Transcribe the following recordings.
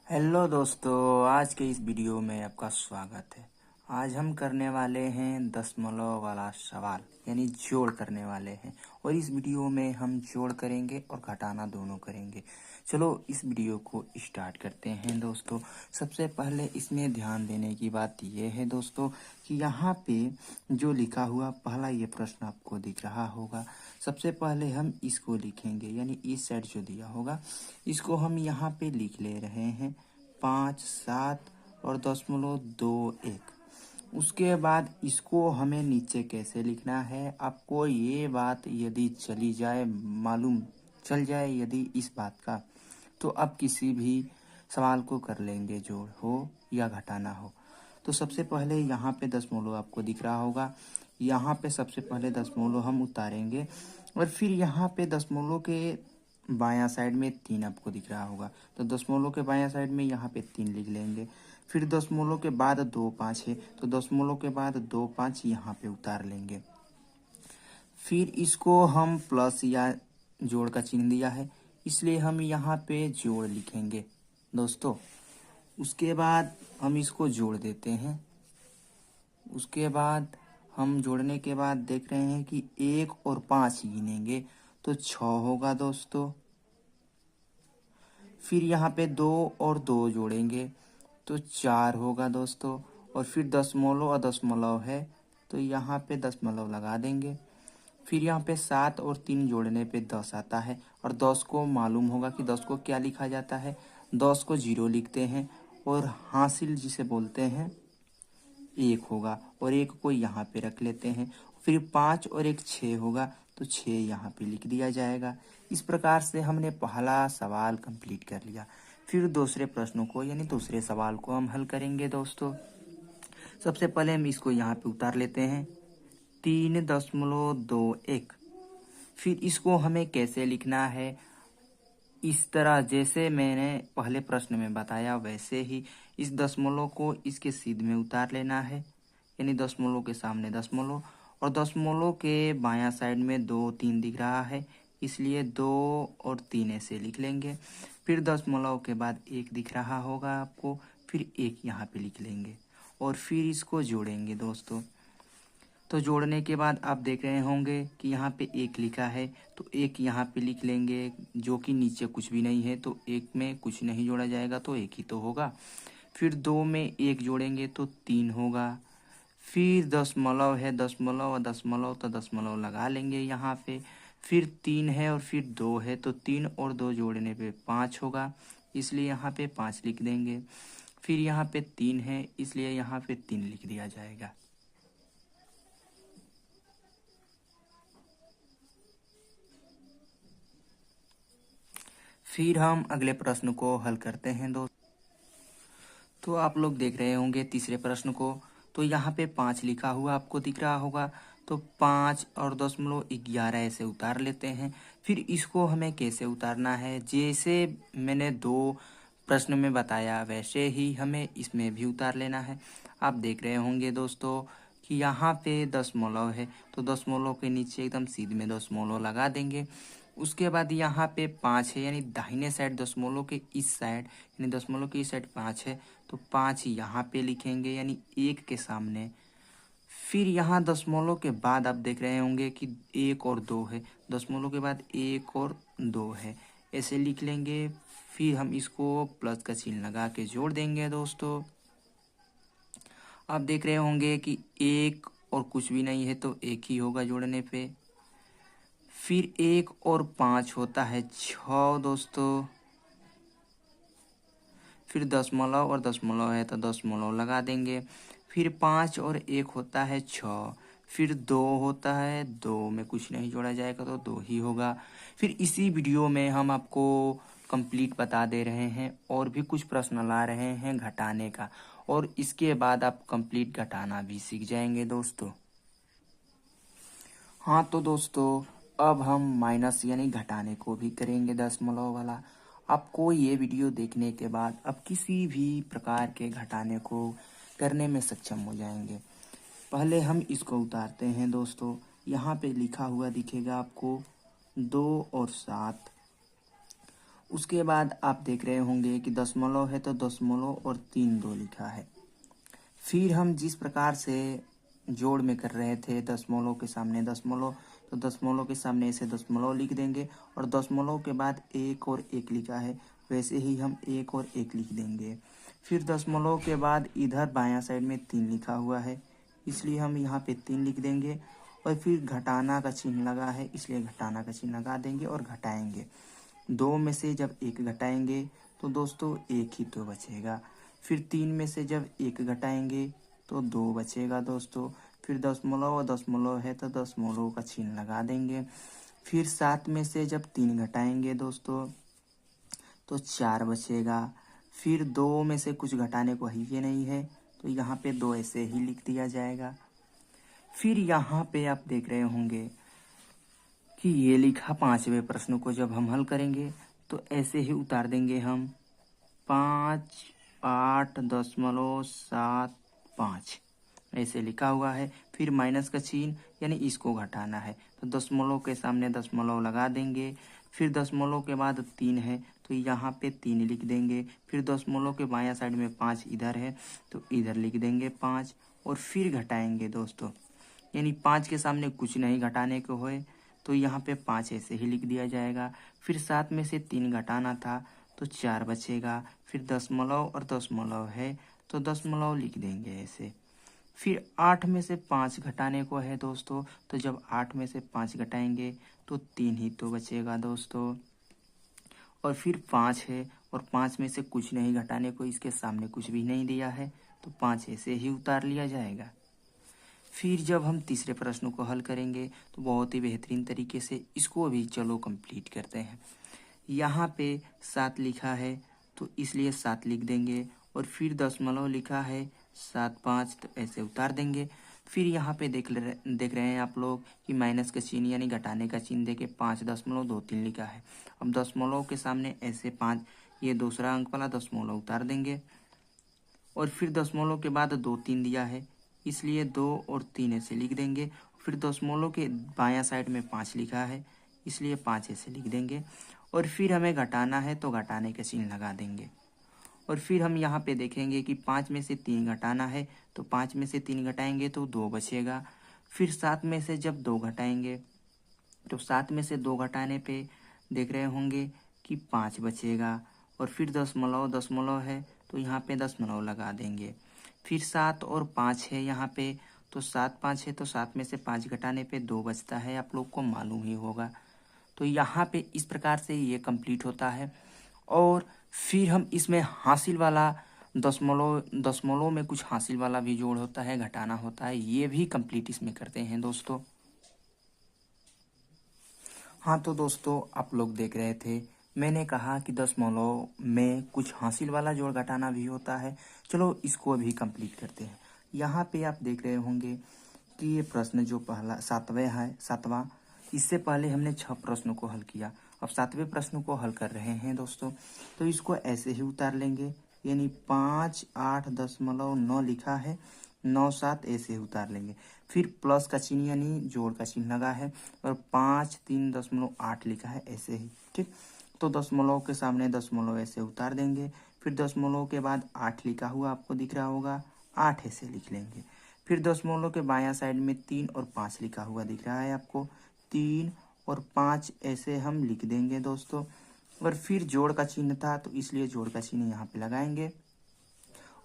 Hello दोस्तों, आज के इस वीडियो में आपका स्वागत है। आज हम करने वाले हैं दशमलव वाला सवाल यानी जोड़ करने वाले हैं। और इस वीडियो में हम जोड़ करेंगे और घटाना दोनों करेंगे। चलो इस वीडियो को स्टार्ट करते हैं दोस्तों। सबसे पहले इसमें ध्यान देने की बात यह है दोस्तों कि यहाँ पे जो लिखा हुआ पहला ये प्रश्न आपको दिख रहा होगा। सबसे पहले हम इसको लिखेंगे यानी इस साइड जो दिया होगा इसको हम यहाँ पे लिख ले रहे हैं 5, 7 और 0.21। उसके बाद इसको हमें नीचे कैसे लिखना है, आपको ये बात यदि चली जाए, मालूम चल जाए यदि इस बात का, तो आप किसी भी सवाल को कर लेंगे, जोड़ हो या घटाना हो। तो सबसे पहले यहाँ पे दशमलव आपको दिख रहा होगा। यहाँ पे सबसे पहले दशमलव हम उतारेंगे और फिर यहाँ पे दशमलव के बायां साइड में 3 आपको दिख रहा होगा। तो दशमलव के बायां साइड में यहाँ पे 3 लिख लेंगे। फिर दशमलव के बाद 2 5 है तो दशमलव के बाद 2 5 यहाँ पे उतार लेंगे। फिर इसको हम प्लस या जोड़ का चिन्ह दिया है इसलिए हम यहाँ पे जोड़ लिखेंगे दोस्तों। उसके बाद हम इसको जोड़ देते हैं। उसके बाद हम जोड़ने के बाद देख रहे हैं कि 1 और 5 गिनेंगे तो 6 होगा दोस्तों। फिर यहाँ पे 2 और 2 जोड़ेंगे तो 4 होगा दोस्तों। और फिर दशमलव और दशमलव है तो यहाँ पे दशमलव लगा देंगे। फिर यहाँ पे 7 और 3 जोड़ने पे 10 आता है और 10 को मालूम होगा कि 10 को क्या लिखा जाता है, 10 को 0 लिखते हैं और हासिल जिसे बोलते हैं 1 होगा और 1 को यहाँ पे रख लेते हैं। फिर 5 और 1 6 होगा तो 6 यहाँ पे लिख दिया जाएगा। इस प्रकार से हमने पहला सवाल कंप्लीट कर लिया। फिर दूसरे प्रश्नों को यानी दूसरे सवाल को हम हल करेंगे दोस्तों। सबसे पहले हम इसको यहाँ पे उतार लेते हैं 3.21। फिर इसको हमें कैसे लिखना है, इस तरह जैसे मैंने पहले प्रश्न में बताया वैसे ही इस दशमलव को इसके सीध में उतार लेना है यानी दशमलव के सामने दशमलव और दशमलव के बायां साइड में 2 3 दिख रहा है इसलिए 2 और 3 ऐसे लिख लेंगे। फिर दशमलव के बाद 1 दिख रहा होगा आपको, फिर 1 यहाँ पे लिख लेंगे और फिर इसको जोड़ेंगे दोस्तों। तो जोड़ने के बाद आप देख रहे होंगे कि यहाँ पे 1 लिखा है तो 1 यहाँ पे लिख लेंगे, जो कि नीचे कुछ भी नहीं है तो 1 में कुछ नहीं जोड़ा जाएगा तो 1 ही तो होगा। फिर 2 में 1 जोड़ेंगे तो 3 होगा। फिर दशमलव है, दशमलव और दशमलव तो दशमलव लगा लेंगे यहाँ पे। फिर 3 है और फिर 2 है तो 3 और 2 जोड़ने पे 5 होगा इसलिए यहाँ पे 5 लिख देंगे। फिर यहाँ पे 3 है इसलिए यहाँ पे 3 लिख दिया जाएगा। फिर हम अगले प्रश्न को हल करते हैं दोस्तों। तो आप लोग देख रहे होंगे तीसरे प्रश्न को। तो यहाँ पे 5 लिखा हुआ आपको दिख रहा होगा तो 5 और 0.11 ऐसे उतार लेते हैं। फिर इसको हमें कैसे उतारना है, जैसे मैंने 2 प्रश्न में बताया वैसे ही हमें इसमें भी उतार लेना है। आप देख रहे होंगे दोस्तों कि यहाँ पे दशमलव है तो दशमलव के नीचे एकदम सीध में दशमलव लगा देंगे। उसके बाद यहाँ पे 5 है यानी दाहिने साइड दशमलव के इस साइड यानी दशमलव के इस साइड 5 है तो 5 यहाँ पे लिखेंगे यानी 1 के सामने। फिर यहाँ दशमलव के बाद आप देख रहे होंगे कि 1 और 2 है, दशमलव के बाद 1 और 2 है ऐसे लिख लेंगे। फिर हम इसको प्लस का चिन्ह लगा के जोड़ देंगे दोस्तों। आप देख रहे होंगे कि 1 और कुछ भी नहीं है तो 1 ही होगा जोड़ने पे। फिर 1 और 5 होता है 6 दोस्तों। फिर दशमलव और दशमलव है तो दशमलव लगा देंगे। फिर 5 और 1 होता है 6। फिर 2 होता है, 2 में कुछ नहीं जोड़ा जाएगा तो 2 ही होगा। फिर इसी वीडियो में हम आपको कंप्लीट बता दे रहे हैं और भी कुछ प्रश्न ला रहे हैं घटाने का, और इसके बाद आप कंप्लीट घटाना भी सीख जाएंगे दोस्तों। हाँ तो दोस्तों अब हम माइनस यानी घटाने को भी करेंगे दशमलव वाला। आपको ये वीडियो देखने के बाद अब किसी भी प्रकार के घटाने को करने में सक्षम हो जाएंगे। पहले हम इसको उतारते हैं दोस्तों। यहाँ पे लिखा हुआ दिखेगा आपको 2 और 7। उसके बाद आप देख रहे होंगे कि दशमलव है तो दशमलव और 3 2 लिखा है। फिर हम जिस प्रकार से जोड़ में कर रहे थे दशमलव के सामने दशमलव, तो दशमलव के सामने ऐसे दशमलव लिख देंगे और दशमलव के बाद एक और एक लिखा है वैसे ही हम एक और एक लिख देंगे। फिर दशमलव के बाद इधर बायां साइड में 3 लिखा हुआ है इसलिए हम यहाँ पे 3 लिख देंगे और फिर घटाना का चिन्ह लगा है इसलिए घटाना का चिन्ह लगा देंगे और घटाएंगे। 2 में से जब 1 घटाएंगे तो दोस्तों 1 ही तो बचेगा। फिर 3 में से जब 1 घटाएंगे तो 2 बचेगा दोस्तों। फिर दशमलव और दशमलव है तो दशमलव का चिन्ह लगा देंगे। फिर 7 में से जब 3 घटाएंगे दोस्तों तो 4 बचेगा। फिर 2 में से कुछ घटाने को ही नहीं है तो यहाँ पे 2 ऐसे ही लिख दिया जाएगा। फिर यहाँ पे आप देख रहे होंगे कि ये लिखा 5वें प्रश्न को जब हम हल करेंगे तो ऐसे ही उतार देंगे हम 5 8.75 ऐसे लिखा हुआ है। फिर माइनस का चिन्ह यानी इसको घटाना है तो दशमलव के सामने दशमलव लगा देंगे। फिर दशमलव के बाद 3 है तो यहाँ पे 3 लिख देंगे। फिर दशमलव के बायां साइड में 5 इधर है तो इधर लिख देंगे 5 और फिर घटाएंगे दोस्तों, यानी 5 के सामने कुछ नहीं घटाने को होए तो यहाँ पे 5 ऐसे ही लिख दिया जाएगा। फिर 7 में से 3 घटाना था तो 4 बचेगा। फिर दशमलव और दशमलव है तो दशमलव लिख देंगे ऐसे। फिर 8 में से 5 घटाने को है दोस्तों, तो जब 8 में से 5 घटाएंगे तो 3 ही तो बचेगा दोस्तों। और फिर 5 है और 5 में से कुछ नहीं घटाने को, इसके सामने कुछ भी नहीं दिया है तो 5 ऐसे ही उतार लिया जाएगा। फिर जब हम तीसरे प्रश्न को हल करेंगे तो बहुत ही बेहतरीन तरीके से इसको भी चलो कंप्लीट करते हैं। यहाँ पे 7 लिखा है तो इसलिए 7 लिख देंगे और फिर दशमलव लिखा है 7 5 तो ऐसे उतार देंगे। फिर यहाँ पे देख रहे हैं आप लोग कि माइनस का चिन्ह यानी घटाने का चिन्ह देके 5.23 लिखा है। अब दशमलव के सामने ऐसे 5 ये दूसरा अंक वाला दशमलव उतार देंगे और फिर दशमलव के बाद 2 3 दिया है इसलिए 2 और 3 ऐसे लिख देंगे। फिर दशमलव के बायां साइड में 5 लिखा है इसलिए 5 ऐसे लिख देंगे और फिर हमें घटाना है तो घटाने का चिन्ह लगा देंगे। और फिर हम यहाँ पे देखेंगे कि 5 में से 3 घटाना है तो 5 में से 3 घटाएंगे तो 2 बचेगा। फिर 7 में से जब 2 घटाएंगे तो 7 में से 2 घटाने पे देख रहे होंगे कि 5 बचेगा। और फिर दशमलव दशमलव है तो यहाँ पे दशमलव लगा देंगे। फिर 7 और 5 है यहाँ पे तो 7 5 है तो 7 में से 5 घटाने पे 2 बचता है, आप लोग को मालूम ही होगा। तो यहाँ पे इस प्रकार से ये कंप्लीट होता है। और फिर हम इसमें हासिल वाला दशमलव में कुछ हासिल वाला भी जोड़ होता है, घटाना होता है, ये भी कंप्लीट इसमें करते हैं दोस्तों। हाँ तो दोस्तों आप लोग देख रहे थे, मैंने कहा कि दशमलव में कुछ हासिल वाला जोड़ घटाना भी होता है। चलो इसको भी कंप्लीट करते हैं। यहाँ पे आप देख रहे होंगे कि ये प्रश्न जो पहला सातवां, इससे पहले हमने 6 प्रश्नों को हल किया, अब 7वें प्रश्न को हल कर रहे हैं दोस्तों। तो इसको ऐसे ही उतार लेंगे, यानी 5 8.9 लिखा है, 9 7 ऐसे उतार लेंगे। फिर प्लस का चिन्ह यानी जोड़ का चिन्ह लगा है और 5 3.8 लिखा है ऐसे ही, ठीक। तो दशमलव के सामने दशमलव ऐसे उतार देंगे। फिर दशमलव के बाद 8 लिखा हुआ आपको दिख रहा होगा, 8 ऐसे लिख लेंगे। फिर दशमलव के बायां साइड में 3 और 5 लिखा हुआ दिख रहा है आपको, 3 और 5 ऐसे हम लिख देंगे दोस्तों। और फिर जोड़ का चिन्ह था तो इसलिए जोड़ का चिन्ह यहाँ पे लगाएंगे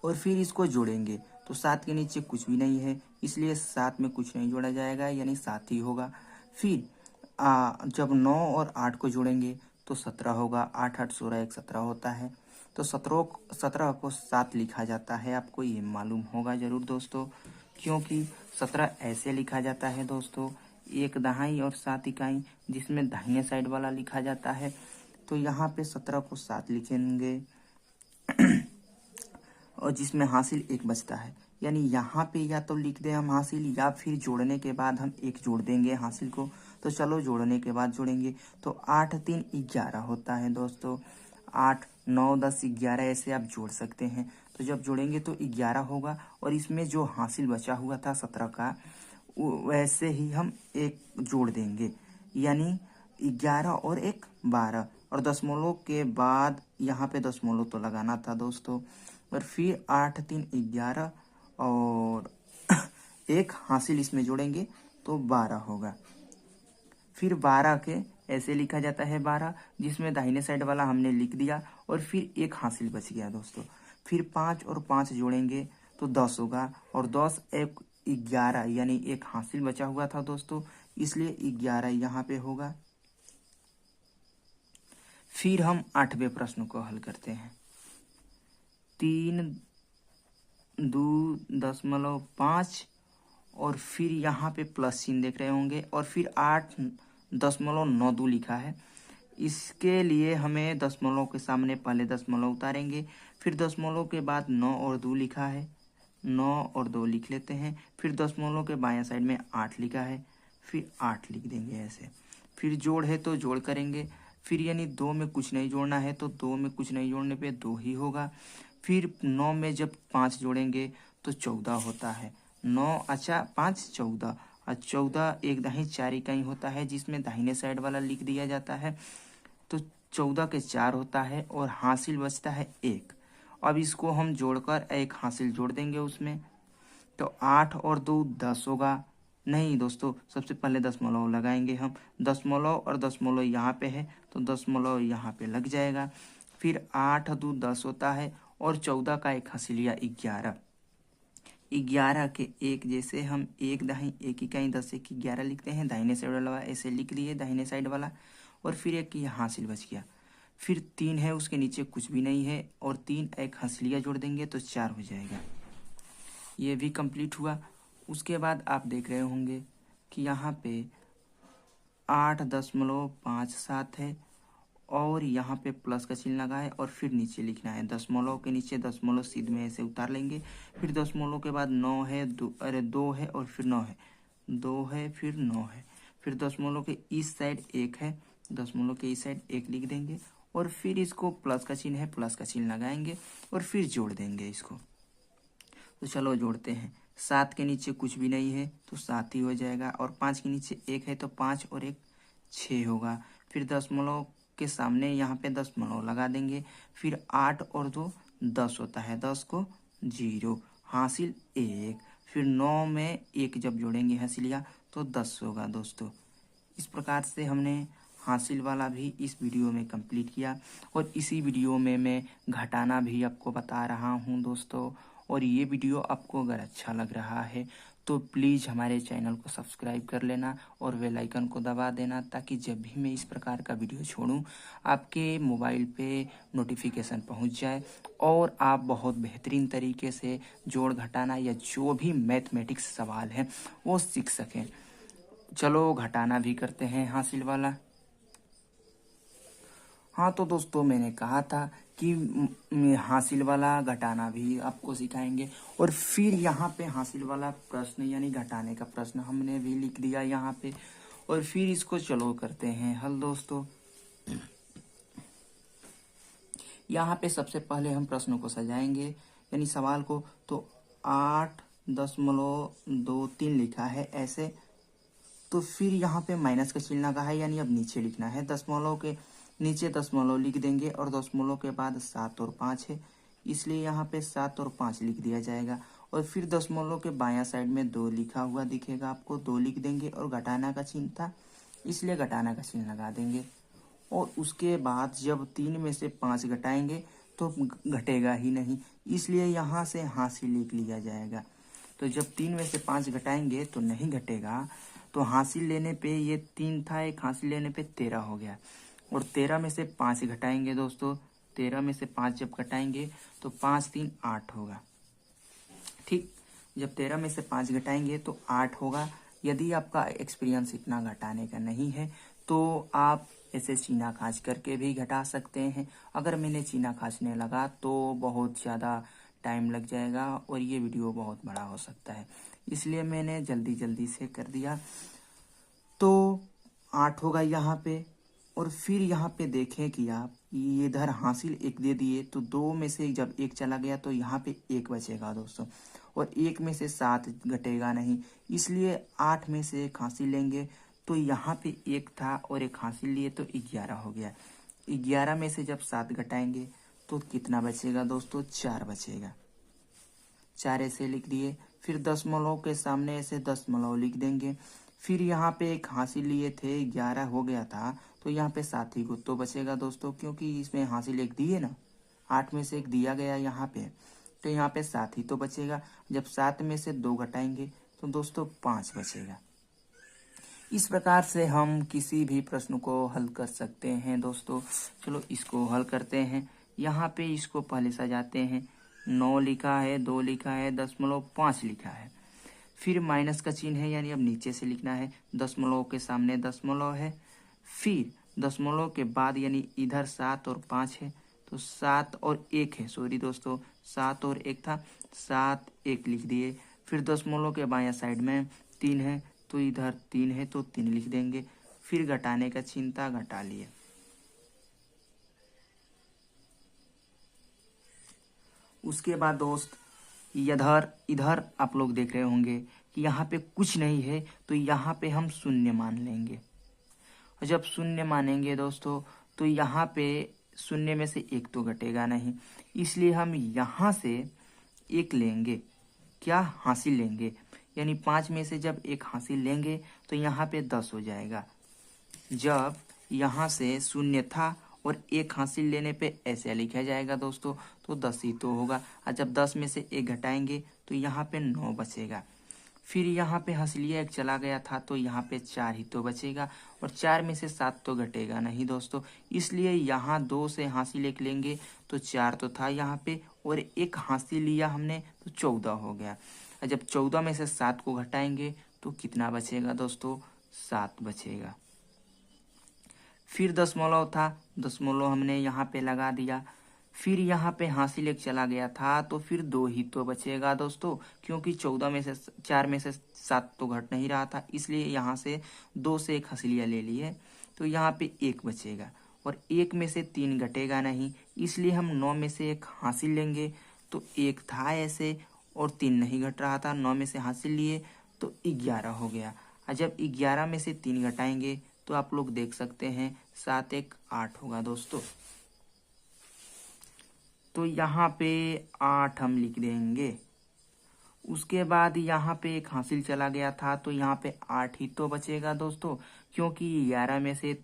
और फिर इसको जोड़ेंगे। तो 7 के नीचे कुछ भी नहीं है इसलिए 7 में कुछ नहीं जोड़ा जाएगा, यानी 7 ही होगा। फिर जब 9 और 8 को जोड़ेंगे तो 17 होगा, 8 8 16 1 17 होता है। तो 17 को 7 लिखा जाता है, आपको ये मालूम होगा जरूर दोस्तों, क्योंकि 17 ऐसे लिखा जाता है दोस्तों, 1 दहाई और 7 इकाई, जिसमें दाहिने साइड वाला लिखा जाता है। तो यहाँ पे 17 को 7 लिखेंगे और जिसमें हासिल 1 बचता है, यानी यहाँ पे या तो लिख दें हम हासिल या फिर जोड़ने के बाद हम 1 जोड़ देंगे हासिल को। तो चलो जोड़ने के बाद जोड़ेंगे तो 8 3 11 होता है दोस्तों, 8 9 10 11 ऐसे आप जोड़ सकते हैं। तो जब जोड़ेंगे तो 11 होगा और इसमें जो हासिल बचा हुआ था 17 का वैसे ही हम 1 जोड़ देंगे, यानी 11 और 1 12 और दशमलव के बाद यहाँ पे दशमलव तो लगाना था दोस्तों। और फिर 8 3 11 और एक हासिल इसमें जोड़ेंगे तो 12 होगा। फिर 12 के ऐसे लिखा जाता है 12, जिसमें दाहिने साइड वाला हमने लिख दिया और फिर एक हासिल बच गया दोस्तों। फिर 5 और 5 जोड़ेंगे तो 10 होगा और 10 एक 11 यानी एक हासिल बचा हुआ था दोस्तों, इसलिए 11 यहाँ पे होगा। फिर हम 8वें प्रश्न को हल करते हैं। 3.2.5 और फिर यहाँ पे प्लस चिन्ह देख रहे होंगे और फिर 8.92 लिखा है। इसके लिए हमें दशमलव के सामने पहले दशमलव उतारेंगे, फिर दशमलव के बाद 9 और 2 लिखा है, 9 और 2 लिख लेते हैं। फिर दशमलव के बायां साइड में 8 लिखा है, फिर 8 लिख देंगे ऐसे। फिर जोड़ है तो जोड़ करेंगे, फिर यानी 2 में कुछ नहीं जोड़ना है तो 2 में कुछ नहीं जोड़ने पे 2 ही होगा। फिर 9 में जब 5 जोड़ेंगे तो 14 होता है। 9 अच्छा 5 14 और 14 एक दाहिने 4 इकाई होता है, जिसमें दाहिने साइड वाला लिख दिया जाता है। तो 14 के 4 होता है और हासिल बचता है 1। अब इसको हम जोड़कर एक हासिल जोड़ देंगे उसमें, तो 8 और 2 10 होगा। नहीं दोस्तों, सबसे पहले दशमलव लगाएंगे हम। दशमलव और दशमलव यहाँ पे है तो दशमलव यहाँ पे लग जाएगा। फिर 8 2 10 होता है और 14 का एक हासिल लिया 11। 11 के एक जैसे हम एक दाहिने एक इकाई 10 एक 11 लिखते हैं, दाहिने साइड वाला ऐसे लिख दिए दाहिने साइड वाला, और फिर एक ये हासिल बच गया। फिर 3 है, उसके नीचे कुछ भी नहीं है और 3 एक हासिलिया जोड़ देंगे तो 4 हो जाएगा। ये भी कंप्लीट हुआ। उसके बाद आप देख रहे होंगे कि यहाँ पे 8.57 है और यहाँ पे प्लस का चिन्ह लगा है और फिर नीचे लिखना है। दशमलव के नीचे दशमलव सीध में ऐसे उतार लेंगे। फिर दशमलव के बाद 9 है, 2 है और फिर 9 है, 2 है फिर 9 है। फिर दशमलव के इस साइड 1 है, दशमलव के इस साइड 1 लिख देंगे और फिर इसको प्लस का चिन्ह है, प्लस का चिन्ह लगाएंगे और फिर जोड़ देंगे इसको। तो चलो जोड़ते हैं। 7 के नीचे कुछ भी नहीं है तो 7 ही हो जाएगा और 5 के नीचे 1 है तो 5 और 1 6 होगा। फिर दशमलव के सामने यहाँ पे दशमलव लगा देंगे। फिर 8 और 2 10 होता है, 10 को 0 हासिल 1। फिर 9 में 1 जब जोड़ेंगे हासिलिया तो 10 होगा दोस्तों। इस प्रकार से हमने हासिल वाला भी इस वीडियो में कंप्लीट किया और इसी वीडियो में मैं घटाना भी आपको बता रहा हूँ दोस्तों। और ये वीडियो आपको अगर अच्छा लग रहा है तो प्लीज़ हमारे चैनल को सब्सक्राइब कर लेना और बेल आइकन को दबा देना, ताकि जब भी मैं इस प्रकार का वीडियो छोड़ूं आपके मोबाइल पे नोटिफिकेशन पहुंच जाए और आप बहुत बेहतरीन तरीके से जोड़ घटाना या जो भी मैथमेटिक्स सवाल है वो सीख सकें। चलो घटाना भी करते हैं हासिल वाला। हाँ तो दोस्तों, मैंने कहा था कि हासिल वाला घटाना भी आपको सिखाएंगे और फिर यहाँ पे हासिल वाला प्रश्न यानी घटाने का प्रश्न हमने भी लिख दिया यहाँ पे, और फिर इसको चलो करते हैं हल दोस्तों। यहाँ पे सबसे पहले हम प्रश्नों को सजाएंगे यानी सवाल को, तो 8.23 लिखा है ऐसे। तो फिर यहाँ पे माइनस का चिन्ह लगा है यानी अब नीचे लिखना है। दशमलव के नीचे दशमलव लिख देंगे और दशमलव के बाद 7 और 5 है, इसलिए यहाँ पे 7 और 5 लिख दिया जाएगा। और फिर दशमलव के बायां साइड में 2 लिखा हुआ दिखेगा आपको, 2 लिख देंगे और घटाना का चिन्ह था इसलिए घटाना का चिन्ह लगा देंगे। और उसके बाद जब 3 में से 5 घटाएंगे तो घटेगा ही नहीं, इसलिए यहाँ से हासिल लिख लिया जाएगा। तो जब 3 में से 5 घटाएंगे तो नहीं घटेगा, तो हासिल लेने पे ये 3 था, एक हासिल लेने पे 13 हो गया। और 13 में से 5 घटाएंगे दोस्तों, 13 में से 5 जब घटाएंगे तो 5 3 8 होगा। ठीक, जब 13 में से 5 घटाएंगे तो 8 होगा। यदि आपका एक्सपीरियंस इतना घटाने का नहीं है तो आप ऐसे चीना खाँच करके भी घटा सकते हैं। अगर मैंने चीना खाँचने लगा तो बहुत ज़्यादा टाइम लग जाएगा और ये वीडियो बहुत बड़ा हो सकता है, इसलिए मैंने जल्दी जल्दी से कर दिया। तो 8 होगा यहाँ पे। और फिर यहाँ पे देखें कि आप ये इधर हासिल 1 दे दिए तो 2 में से जब 1 चला गया तो यहाँ पे 1 बचेगा दोस्तों, और 1 में से 7 घटेगा नहीं, इसलिए 8 में से 1 हासिल लेंगे तो यहाँ पे 1 था और 1 हासिल लिए तो 11 हो गया। 11 में से जब 7 घटाएंगे तो कितना बचेगा दोस्तों? 4 बचेगा। 4 ऐसे लिख दिए। फिर दशमलव के सामने ऐसे दशमलव लिख देंगे। फिर यहाँ पे एक हासिल लिए थे, 11 हो गया था, तो यहाँ पे 7 ही तो बचेगा दोस्तों, क्योंकि इसमें हासिल एक दिए ना, 8 में से एक दिया गया यहाँ पे, तो यहाँ पे 7 ही तो बचेगा। जब 7 में से 2 घटाएंगे तो दोस्तों 5 बचेगा। इस प्रकार से हम किसी भी प्रश्न को हल कर सकते हैं दोस्तों। चलो इसको हल करते हैं। यहाँ पे इसको पहले सजाते हैं। 9 लिखा है, 2 लिखा है, 0.5 लिखा है। फिर माइनस का चिन्ह है, यानी अब नीचे से लिखना है। दशमलव के सामने दशमलव है। फिर दशमलव के बाद यानी इधर 7 और 5 है, तो 7 और 1 है, सॉरी दोस्तों 7 और 1 था, 7 1 लिख दिए। फिर दशमलव के बायां साइड में 3 है, तो इधर 3 है तो 3 लिख देंगे। फिर घटाने का चिन्ह था, घटा लिए। उसके बाद दोस्त इधर इधर आप लोग देख रहे होंगे कि यहाँ पे कुछ नहीं है, तो यहाँ पे हम शून्य मान लेंगे। और जब शून्य मानेंगे दोस्तों, तो यहाँ पे शून्य में से 1 तो घटेगा नहीं, इसलिए हम यहाँ से 1 लेंगे। क्या हासिल लेंगे, यानी 5 में से जब 1 हासिल लेंगे तो यहाँ पे 10 हो जाएगा। जब यहाँ से शून्य था और 1 हासिल लेने पे ऐसे लिखा जाएगा दोस्तों, तो 10 ही तो होगा। और जब 10 में से 1 घटाएंगे तो यहाँ पे 9 बचेगा। फिर यहाँ पे हासिलिया 1 चला गया था, तो यहाँ पे 4 ही तो बचेगा। और 4 में से 7 तो घटेगा नहीं दोस्तों, इसलिए यहाँ 2 से हासिल 1 लेंगे तो 4 तो था यहाँ पे, और 1 हासिल लिया हमने तो 14 हो गया। और जब 14 में से 7 को घटाएंगे तो कितना बचेगा दोस्तों? 7 बचेगा। फिर दशमलव था, दशमलव हमने यहाँ पे लगा दिया। फिर यहाँ पे हासिल 1 चला गया था, तो फिर 2 ही तो बचेगा दोस्तों, क्योंकि 14 में से 4 में से 7 तो घट नहीं रहा था, इसलिए यहाँ से 2 से 1 हासिलिया ले लिए, तो यहाँ पे 1 बचेगा। और 1 में से 3 घटेगा नहीं, इसलिए हम 9 में से 1 हासिल लेंगे, तो 1 था ऐसे और 3 नहीं घट रहा था, 9 में से हासिल लिए तो 11 हो गया। और जब 11 में से 3 घटाएंगे तो आप लोग देख सकते हैं 7 1 8 होगा दोस्तों। तो यहाँ पे 8 हम लिख देंगे। उसके बाद यहाँ पे 1 हासिल चला गया था, तो यहाँ पे 8 ही तो बचेगा दोस्तों, क्योंकि 11 में से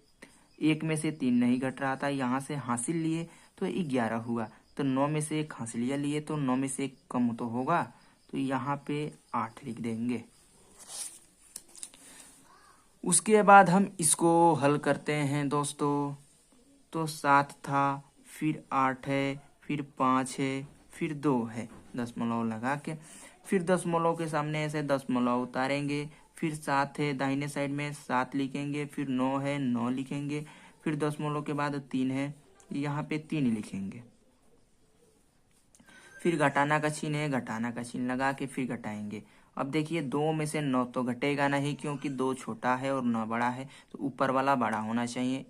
1 में से 3 नहीं घट रहा था, यहाँ से हासिल लिए तो 11 हुआ। तो 9 में से 1 हासिलिया लिए तो 9 में से 1 कम तो होगा, तो यहाँ पे 8 लिख देंगे। उसके बाद हम इसको हल करते हैं दोस्तों। तो 7 था, फिर 8 है, फिर 5 है, फिर 2 है, दशमलव लगा के। फिर दशमलव के सामने ऐसे दशमलव उतारेंगे। फिर 7 है, दाहिने साइड में 7 लिखेंगे। फिर 9 है, 9 लिखेंगे। फिर दशमलव के बाद 3 है, यहाँ पे 3 लिखेंगे। फिर घटाना का चिन्ह है, घटाना का चिन्ह लगा के फिर घटाएंगे। अब देखिए 2 में से 9 तो घटेगा नहीं, क्योंकि 2 छोटा है और 9 बड़ा है, तो ऊपर वाला बड़ा होना चाहिए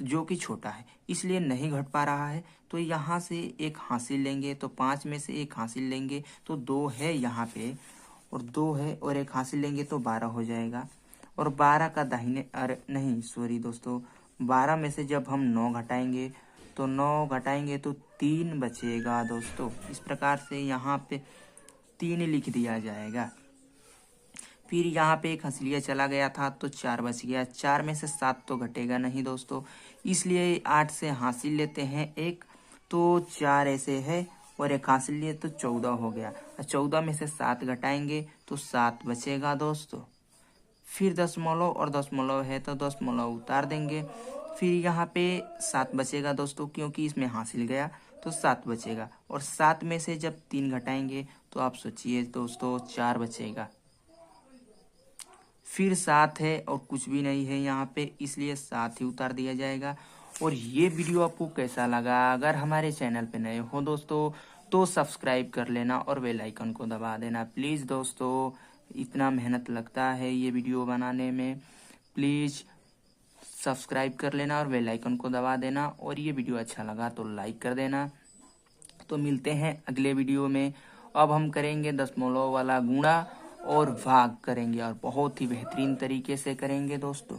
जो कि छोटा है, इसलिए नहीं घट पा रहा है। तो यहाँ से 1 हासिल लेंगे, तो 5 में से 1 हासिल लेंगे तो 2 है यहाँ पे, और 2 है और 1 हासिल लेंगे तो 12 हो जाएगा। और 12 का दाहिने, अरे नहीं सॉरी दोस्तों, 12 में से जब हम 9 घटाएंगे तो 9 घटाएंगे तो 3 बचेगा दोस्तों। इस प्रकार से यहाँ पे 3 लिख दिया जाएगा। फिर यहाँ पे 1 हासिलिया चला गया था, तो 4 बच गया। 4 में से 7 तो घटेगा नहीं दोस्तों, इसलिए 8 से हासिल लेते हैं 1, तो 4 ऐसे है और 1 हासिल लिए तो 14 हो गया। 14 में से 7 घटाएंगे तो 7 बचेगा दोस्तों। फिर दशमलव और दशमलव है तो दशमलव उतार देंगे। फिर यहाँ पे 7 बचेगा दोस्तों, क्योंकि इसमें हासिल गया तो 7 बचेगा। और 7 में से जब 3 घटाएंगे तो आप सोचिए दोस्तों 4 बचेगा। फिर 7 है और कुछ भी नहीं है यहाँ पे, इसलिए 7 ही उतार दिया जाएगा। और ये वीडियो आपको कैसा लगा? अगर हमारे चैनल पे नए हो दोस्तों तो सब्सक्राइब कर लेना और बेल आइकन को दबा देना प्लीज़ दोस्तों। इतना मेहनत लगता है ये वीडियो बनाने में, प्लीज़ सब्सक्राइब कर लेना और बेल आइकन को दबा देना। और ये वीडियो अच्छा लगा तो लाइक कर देना। तो मिलते हैं अगले वीडियो में। अब हम करेंगे दशमलव वाला गुणा और भाग करेंगे, और बहुत ही बेहतरीन तरीके से करेंगे दोस्तों।